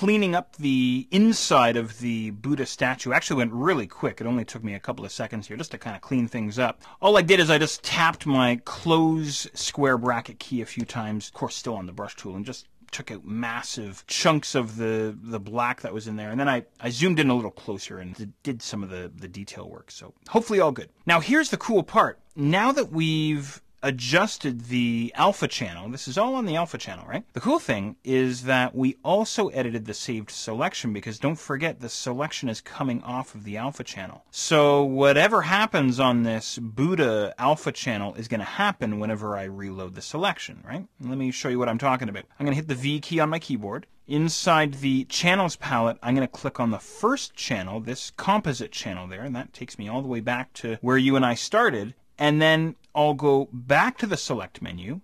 cleaning up the inside of the Buddha statue actually went really quick. It only took me a couple of seconds here just to kind of clean things up. All I did is I just tapped my close square bracket key a few times, of course still on the brush tool, and just took out massive chunks of the black that was in there. And then I zoomed in a little closer and did some of the detail work. So hopefully all good. Now here's the cool part. Now that we've adjusted the alpha channel, this is all on the alpha channel, right? The cool thing is that we also edited the saved selection, because don't forget the selection is coming off of the alpha channel. So whatever happens on this Buddha alpha channel is going to happen whenever I reload the selection, right? Let me show you what I'm talking about. I'm going to hit the V key on my keyboard. Inside the channels palette, I'm going to click on the first channel, this composite channel there, and that takes me all the way back to where you and I started. And then I'll go back to the select menu,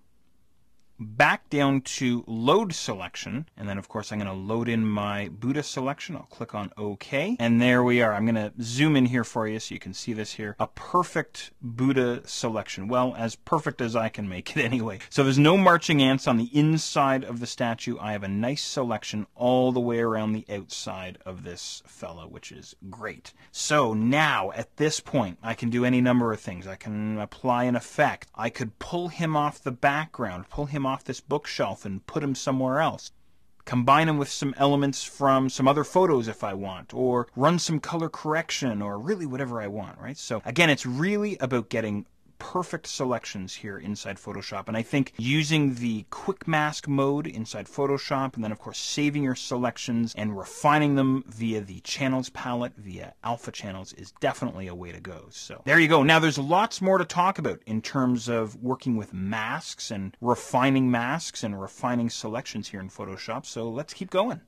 back down to load selection, and then of course I'm going to load in my Buddha selection. I'll click on OK, and there we are. I'm going to zoom in here for you so you can see this here. A perfect Buddha selection. Well, as perfect as I can make it anyway. So there's no marching ants on the inside of the statue. I have a nice selection all the way around the outside of this fella, which is great. So now at this point I can do any number of things. I can apply an effect. I could pull him off the background, pull him off this bookshelf and put him somewhere else. Combine them with some elements from some other photos if I want, or run some color correction, or really whatever I want, right? So again, it's really about getting perfect selections here inside Photoshop. And I think using the quick mask mode inside Photoshop, and then of course saving your selections and refining them via the channels palette, via alpha channels, is definitely a way to go. So there you go. Now there's lots more to talk about in terms of working with masks and refining selections here in Photoshop. So let's keep going.